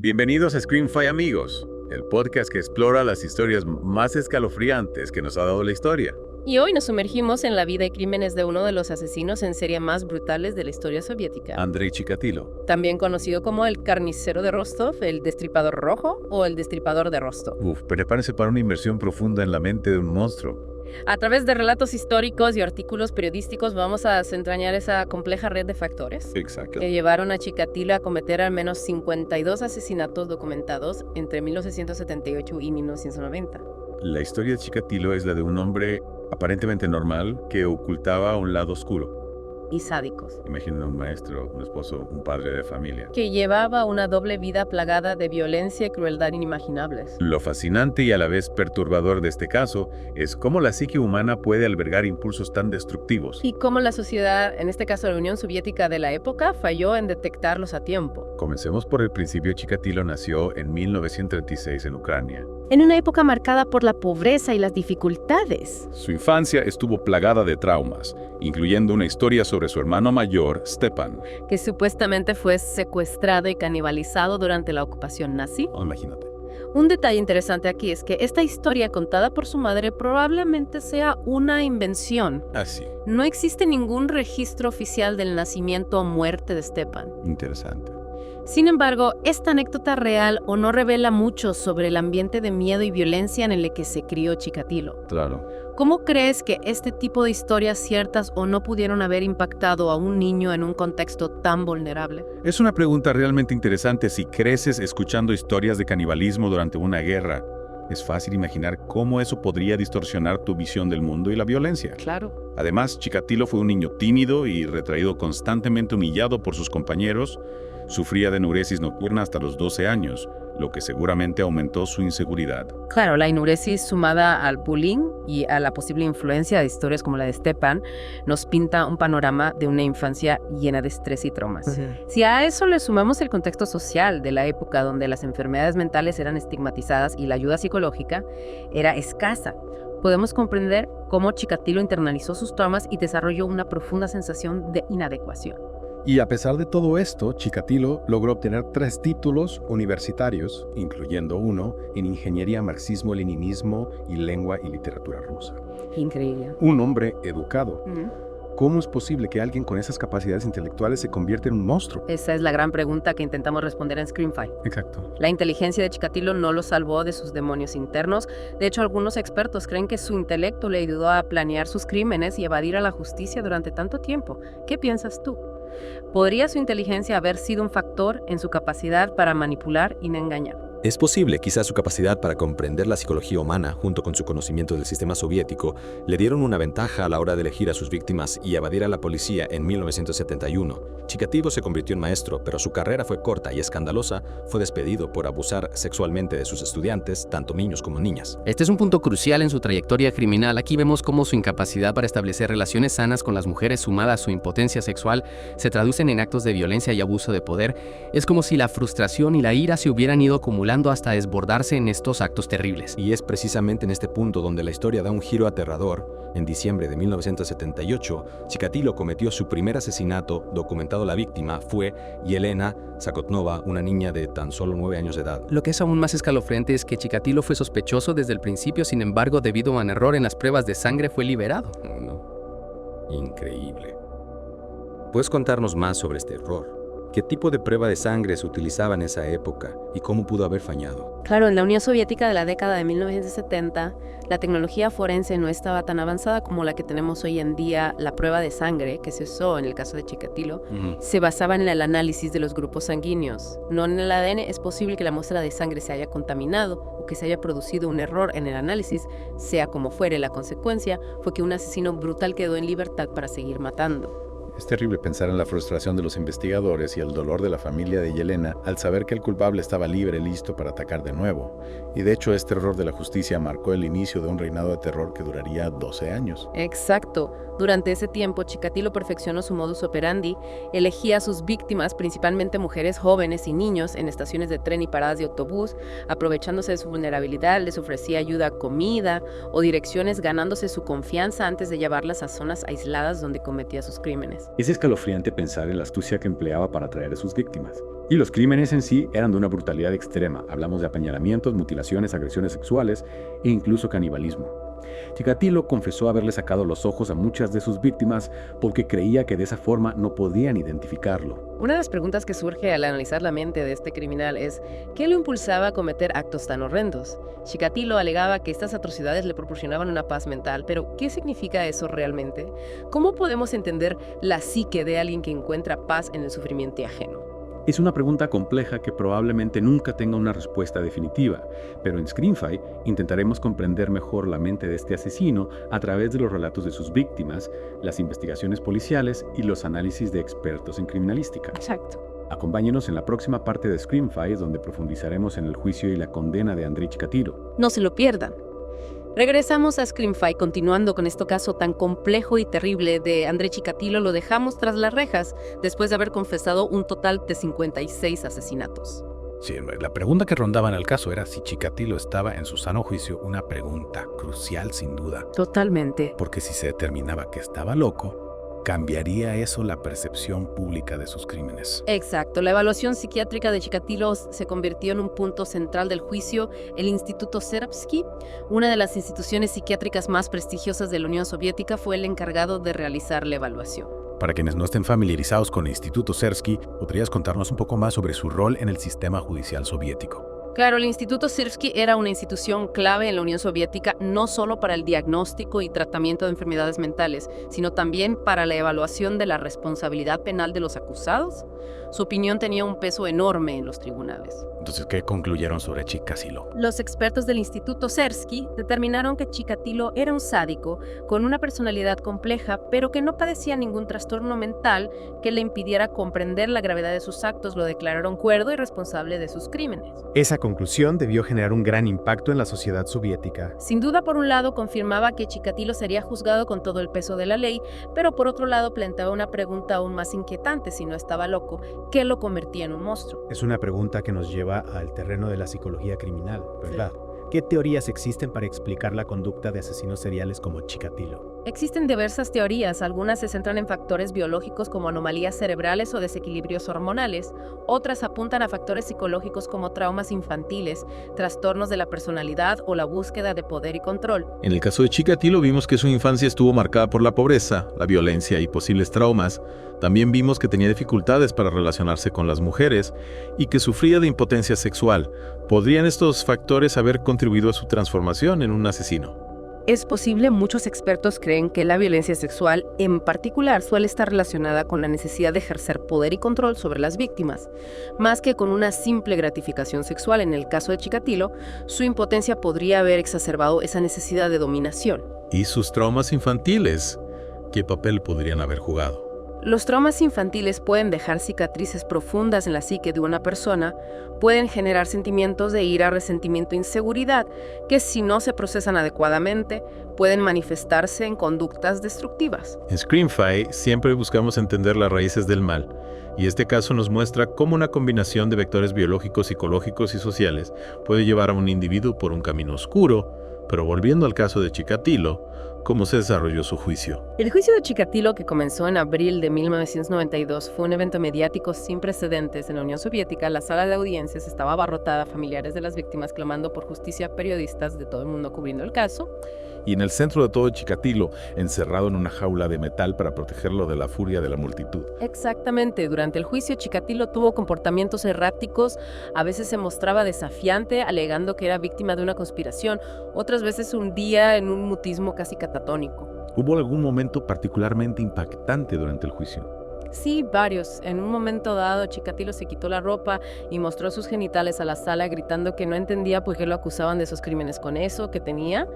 Bienvenidos a Screenfy amigos, el podcast que explora las historias más escalofriantes que nos ha dado la historia. Y hoy nos sumergimos en la vida y crímenes de uno de los asesinos en serie más brutales de la historia soviética. Andrei Chikatilo. También conocido como el carnicero de Rostov, el destripador rojo o el destripador de Rostov. Prepárense para una inmersión profunda en la mente de un monstruo. A través de relatos históricos y artículos periodísticos vamos a desentrañar esa compleja red de factores Exacto. que llevaron a Chikatilo a cometer al menos 52 asesinatos documentados entre 1978 y 1990. La historia de Chikatilo es la de un hombre aparentemente normal que ocultaba un lado oscuro. Y sádicos. Imaginen un maestro, un esposo, un padre de familia. Que llevaba una doble vida plagada de violencia y crueldad inimaginables. Lo fascinante y a la vez perturbador de este caso es cómo la psique humana puede albergar impulsos tan destructivos. Y cómo la sociedad, en este caso la Unión Soviética de la época, falló en detectarlos a tiempo. Comencemos por el principio. Chikatilo nació en 1936 en Ucrania. En una época marcada por la pobreza y las dificultades. Su infancia estuvo plagada de traumas, incluyendo una historia sobre su hermano mayor, Stepan. Que supuestamente fue secuestrado y canibalizado durante la ocupación nazi. Imagínate. Un detalle interesante aquí es que esta historia contada por su madre probablemente sea una invención. Así. No existe ningún registro oficial del nacimiento o muerte de Stepan. Interesante. Sin embargo, esta anécdota real o no revela mucho sobre el ambiente de miedo y violencia en el que se crió Chikatilo. Claro. ¿Cómo crees que este tipo de historias ciertas o no pudieron haber impactado a un niño en un contexto tan vulnerable? Es una pregunta realmente interesante. Si creces escuchando historias de canibalismo durante una guerra, es fácil imaginar cómo eso podría distorsionar tu visión del mundo y la violencia. Claro. Además, Chikatilo fue un niño tímido y retraído, constantemente humillado por sus compañeros. Sufría de enuresis nocturna hasta los 12 años, lo que seguramente aumentó su inseguridad. Claro, la enuresis sumada al bullying y a la posible influencia de historias como la de Stepan nos pinta un panorama de una infancia llena de estrés y traumas. Si a eso le sumamos el contexto social de la época donde las enfermedades mentales eran estigmatizadas y la ayuda psicológica era escasa, podemos comprender cómo Chikatilo internalizó sus traumas y desarrolló una profunda sensación de inadecuación. Y a pesar de todo esto, Chikatilo logró obtener 3 títulos universitarios, incluyendo uno en Ingeniería Marxismo-Leninismo y Lengua y Literatura Rusa. Increíble. Un hombre educado. ¿Cómo es posible que alguien con esas capacidades intelectuales se convierta en un monstruo? Esa es la gran pregunta que intentamos responder en Screenfy. Exacto. La inteligencia de Chikatilo no lo salvó de sus demonios internos. De hecho, algunos expertos creen que su intelecto le ayudó a planear sus crímenes y evadir a la justicia durante tanto tiempo. ¿Qué piensas tú? ¿Podría su inteligencia haber sido un factor en su capacidad para manipular y engañar? Es posible, quizás su capacidad para comprender la psicología humana, junto con su conocimiento del sistema soviético, le dieron una ventaja a la hora de elegir a sus víctimas y evadir a la policía en 1971. Chikatilo se convirtió en maestro, pero su carrera fue corta y escandalosa. Fue despedido por abusar sexualmente de sus estudiantes, tanto niños como niñas. Este es un punto crucial en su trayectoria criminal. Aquí vemos cómo su incapacidad para establecer relaciones sanas con las mujeres, sumada a su impotencia sexual, se traducen en actos de violencia y abuso de poder. Es como si la frustración y la ira se hubieran ido acumulando hasta desbordarse en estos actos terribles. Y es precisamente en este punto donde la historia da un giro aterrador. En diciembre de 1978, Chikatilo cometió su primer asesinato. Documentado, la víctima fue Yelena Zakotnova, una niña de tan solo 9 años de edad. Lo que es aún más escalofriante es que Chikatilo fue sospechoso desde el principio, sin embargo, debido a un error en las pruebas de sangre, fue liberado. Increíble. ¿Puedes contarnos más sobre este error? ¿Qué tipo de prueba de sangre se utilizaba en esa época y cómo pudo haber fallado? Claro, en la Unión Soviética de la década de 1970, la tecnología forense no estaba tan avanzada como la que tenemos hoy en día. La prueba de sangre, que se usó en el caso de Chikatilo, se basaba en el análisis de los grupos sanguíneos. No en el ADN. Es posible que la muestra de sangre se haya contaminado o que se haya producido un error en el análisis. Sea como fuere, la consecuencia fue que un asesino brutal quedó en libertad para seguir matando. Es terrible pensar en la frustración de los investigadores y el dolor de la familia de Yelena al saber que el culpable estaba libre, listo para atacar de nuevo. Y de hecho, este error de la justicia marcó el inicio de un reinado de terror que duraría 12 años. Exacto. Durante ese tiempo, Chikatilo perfeccionó su modus operandi, elegía a sus víctimas, principalmente mujeres jóvenes y niños, en estaciones de tren y paradas de autobús. Aprovechándose de su vulnerabilidad, les ofrecía ayuda, comida o direcciones, ganándose su confianza antes de llevarlas a zonas aisladas donde cometía sus crímenes. Es escalofriante pensar en la astucia que empleaba para atraer a sus víctimas. Y los crímenes en sí eran de una brutalidad extrema. Hablamos de apuñalamientos, mutilaciones, agresiones sexuales e incluso canibalismo. Chikatilo confesó haberle sacado los ojos a muchas de sus víctimas porque creía que de esa forma no podían identificarlo. Una de las preguntas que surge al analizar la mente de este criminal es ¿qué lo impulsaba a cometer actos tan horrendos? Chikatilo alegaba que estas atrocidades le proporcionaban una paz mental, pero ¿qué significa eso realmente? ¿Cómo podemos entender la psique de alguien que encuentra paz en el sufrimiento ajeno? Es una pregunta compleja que probablemente nunca tenga una respuesta definitiva, pero en Screenfy intentaremos comprender mejor la mente de este asesino a través de los relatos de sus víctimas, las investigaciones policiales y los análisis de expertos en criminalística. Exacto. Acompáñenos en la próxima parte de Screenfy, donde profundizaremos en el juicio y la condena de Andrei Chikatilo. No se lo pierdan. Regresamos a Screenfy, continuando con este caso tan complejo y terrible de Andrei Chikatilo. Lo dejamos tras las rejas después de haber confesado un total de 56 asesinatos. Sí, la pregunta que rondaba en el caso era si Chikatilo estaba en su sano juicio, una pregunta crucial sin duda. Totalmente. Porque si se determinaba que estaba loco, cambiaría eso la percepción pública de sus crímenes. Exacto. La evaluación psiquiátrica de Chikatilo se convirtió en un punto central del juicio. El Instituto Serbsky, una de las instituciones psiquiátricas más prestigiosas de la Unión Soviética, fue el encargado de realizar la evaluación. Para quienes no estén familiarizados con el Instituto Serbsky, ¿podrías contarnos un poco más sobre su rol en el sistema judicial soviético? Claro, el Instituto Serbsky era una institución clave en la Unión Soviética, no solo para el diagnóstico y tratamiento de enfermedades mentales, sino también para la evaluación de la responsabilidad penal de los acusados. Su opinión tenía un peso enorme en los tribunales. Entonces, ¿qué concluyeron sobre Chikatilo? Los expertos del Instituto Serbsky determinaron que Chikatilo era un sádico con una personalidad compleja, pero que no padecía ningún trastorno mental que le impidiera comprender la gravedad de sus actos. Lo declararon cuerdo y responsable de sus crímenes. Esa conclusión debió generar un gran impacto en la sociedad soviética. Sin duda, por un lado, confirmaba que Chikatilo sería juzgado con todo el peso de la ley, pero por otro lado planteaba una pregunta aún más inquietante: si no estaba loco, ¿qué lo convertía en un monstruo? Es una pregunta que nos lleva al terreno de la psicología criminal, ¿verdad? ¿Qué teorías existen para explicar la conducta de asesinos seriales como Chikatilo? Existen diversas teorías. Algunas se centran en factores biológicos como anomalías cerebrales o desequilibrios hormonales. Otras apuntan a factores psicológicos como traumas infantiles, trastornos de la personalidad o la búsqueda de poder y control. En el caso de Chikatilo vimos que su infancia estuvo marcada por la pobreza, la violencia y posibles traumas. También vimos que tenía dificultades para relacionarse con las mujeres y que sufría de impotencia sexual. ¿Podrían estos factores haber contribuido a su transformación en un asesino? Es posible. Muchos expertos creen que la violencia sexual, en particular, suele estar relacionada con la necesidad de ejercer poder y control sobre las víctimas, más que con una simple gratificación sexual. En el caso de Chikatilo, su impotencia podría haber exacerbado esa necesidad de dominación. ¿Y sus traumas infantiles? ¿Qué papel podrían haber jugado? Los traumas infantiles pueden dejar cicatrices profundas en la psique de una persona, pueden generar sentimientos de ira, resentimiento e inseguridad, que si no se procesan adecuadamente, pueden manifestarse en conductas destructivas. En Screenfy siempre buscamos entender las raíces del mal, y este caso nos muestra cómo una combinación de vectores biológicos, psicológicos y sociales puede llevar a un individuo por un camino oscuro. Pero volviendo al caso de Chikatilo, ¿cómo se desarrolló su juicio? El juicio de Chikatilo, que comenzó en abril de 1992, fue un evento mediático sin precedentes en la Unión Soviética. La sala de audiencias estaba abarrotada, familiares de las víctimas clamando por justicia, periodistas de todo el mundo cubriendo el caso. Y en el centro de todo Chikatilo, encerrado en una jaula de metal para protegerlo de la furia de la multitud. Exactamente. Durante el juicio, Chikatilo tuvo comportamientos erráticos. A veces se mostraba desafiante, alegando que era víctima de una conspiración. Otras veces hundía en un mutismo casi catatónico. ¿Hubo algún momento particularmente impactante durante el juicio? Sí, varios. En un momento dado, Chikatilo se quitó la ropa y mostró sus genitales a la sala, gritando que no entendía por qué lo acusaban de esos crímenes con eso que tenía.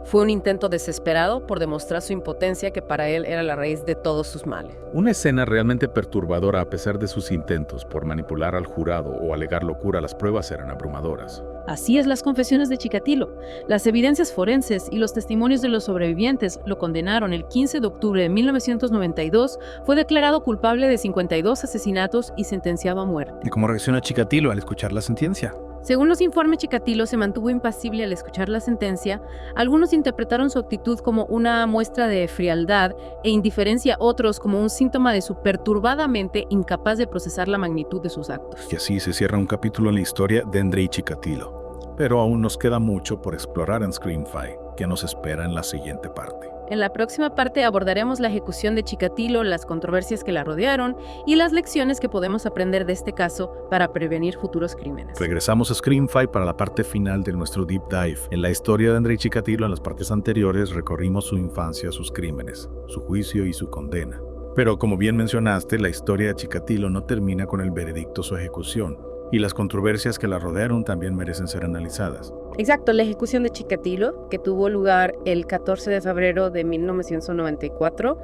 Fue un intento desesperado por demostrar su impotencia, que para él era la raíz de todos sus males. Una escena realmente perturbadora. A pesar de sus intentos por manipular al jurado o alegar locura, las pruebas eran abrumadoras. Así es las confesiones de Chikatilo. Las evidencias forenses y los testimonios de los sobrevivientes lo condenaron. El 15 de octubre de 1992 fue declarado culpable de 52 asesinatos y sentenciado a muerte. ¿Y cómo reacciona Chikatilo al escuchar la sentencia? Según los informes, Chikatilo se mantuvo impasible al escuchar la sentencia. Algunos interpretaron su actitud como una muestra de frialdad e indiferencia, otros como un síntoma de su perturbadamente incapaz de procesar la magnitud de sus actos. Y así se cierra un capítulo en la historia de Andrei Chikatilo. Pero aún nos queda mucho por explorar en Screamfy, que nos espera en la siguiente parte. En la próxima parte abordaremos la ejecución de Chikatilo, las controversias que la rodearon y las lecciones que podemos aprender de este caso para prevenir futuros crímenes. Regresamos a Screamfy para la parte final de nuestro Deep Dive. En la historia de Andrei Chikatilo, en las partes anteriores, recorrimos su infancia, sus crímenes, su juicio y su condena. Pero como bien mencionaste, la historia de Chikatilo no termina con el veredicto o su ejecución, y las controversias que la rodearon también merecen ser analizadas. Exacto, la ejecución de Chikatilo, que tuvo lugar el 14 de febrero de 1994,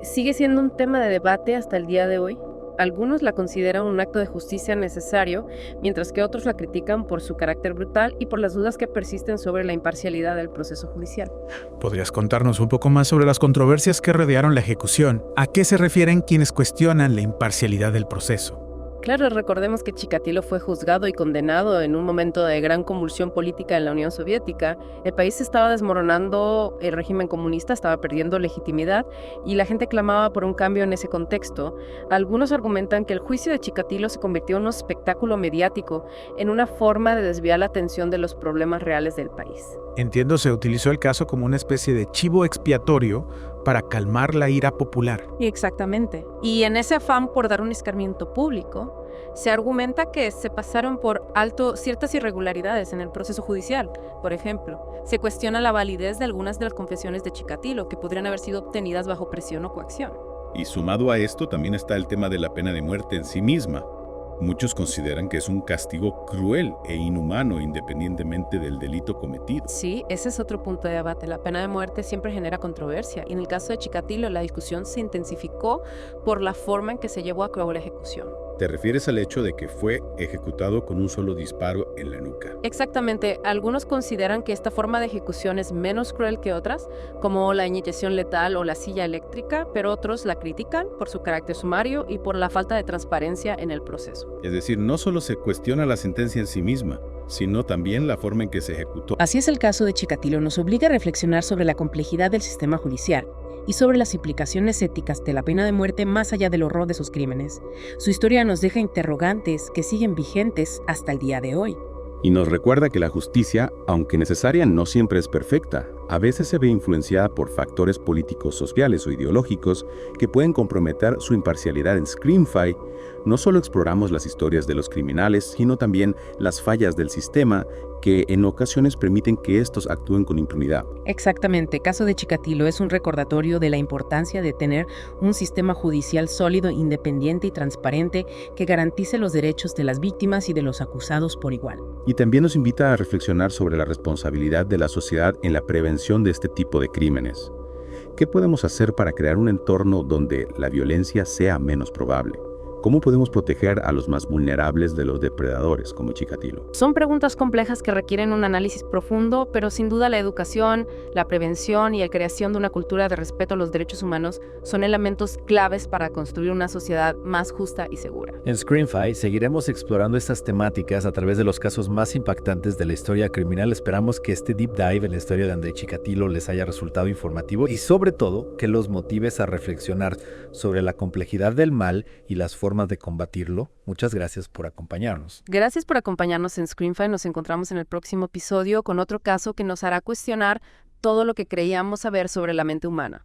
sigue siendo un tema de debate hasta el día de hoy. Algunos la consideran un acto de justicia necesario, mientras que otros la critican por su carácter brutal y por las dudas que persisten sobre la imparcialidad del proceso judicial. ¿Podrías contarnos un poco más sobre las controversias que rodearon la ejecución? ¿A qué se refieren quienes cuestionan la imparcialidad del proceso? Claro, recordemos que Chikatilo fue juzgado y condenado en un momento de gran convulsión política en la Unión Soviética. El país se estaba desmoronando, el régimen comunista estaba perdiendo legitimidad y la gente clamaba por un cambio en ese contexto. Algunos argumentan que el juicio de Chikatilo se convirtió en un espectáculo mediático, en una forma de desviar la atención de los problemas reales del país. Entiendo, se utilizó el caso como una especie de chivo expiatorio para calmar la ira popular. Exactamente. Y en ese afán por dar un escarmiento público, se argumenta que se pasaron por alto ciertas irregularidades en el proceso judicial. Por ejemplo, se cuestiona la validez de algunas de las confesiones de Chikatilo, que podrían haber sido obtenidas bajo presión o coacción. Y sumado a esto también está el tema de la pena de muerte en sí misma. Muchos consideran que es un castigo cruel e inhumano independientemente del delito cometido. Sí, ese es otro punto de debate. La pena de muerte siempre genera controversia y en el caso de Chikatilo la discusión se intensificó por la forma en que se llevó a cabo la ejecución. ¿Te refieres al hecho de que fue ejecutado con un solo disparo en la nuca? Exactamente. Algunos consideran que esta forma de ejecución es menos cruel que otras, como la inyección letal o la silla eléctrica, pero otros la critican por su carácter sumario y por la falta de transparencia en el proceso. Es decir, no solo se cuestiona la sentencia en sí misma, sino también la forma en que se ejecutó. Así es el caso de Chikatilo, nos obliga a reflexionar sobre la complejidad del sistema judicial y sobre las implicaciones éticas de la pena de muerte más allá del horror de sus crímenes. Su historia nos deja interrogantes que siguen vigentes hasta el día de hoy. Y nos recuerda que la justicia, aunque necesaria, no siempre es perfecta. A veces se ve influenciada por factores políticos, sociales o ideológicos que pueden comprometer su imparcialidad. En Screamfy no solo exploramos las historias de los criminales, sino también las fallas del sistema que en ocasiones permiten que estos actúen con impunidad. Exactamente, el caso de Chikatilo es un recordatorio de la importancia de tener un sistema judicial sólido, independiente y transparente que garantice los derechos de las víctimas y de los acusados por igual. Y también nos invita a reflexionar sobre la responsabilidad de la sociedad en la prevención de este tipo de crímenes. ¿Qué podemos hacer para crear un entorno donde la violencia sea menos probable? ¿Cómo podemos proteger a los más vulnerables de los depredadores como Chikatilo? Son preguntas complejas que requieren un análisis profundo, pero sin duda la educación, la prevención y la creación de una cultura de respeto a los derechos humanos son elementos claves para construir una sociedad más justa y segura. En Screamfy seguiremos explorando estas temáticas a través de los casos más impactantes de la historia criminal. Esperamos que este deep dive en la historia de Andrei Chikatilo les haya resultado informativo y sobre todo que los motives a reflexionar sobre la complejidad del mal y las formas de combatirlo. Muchas gracias por acompañarnos. Gracias por acompañarnos en Screamfy. Nos encontramos en el próximo episodio con otro caso que nos hará cuestionar todo lo que creíamos saber sobre la mente humana.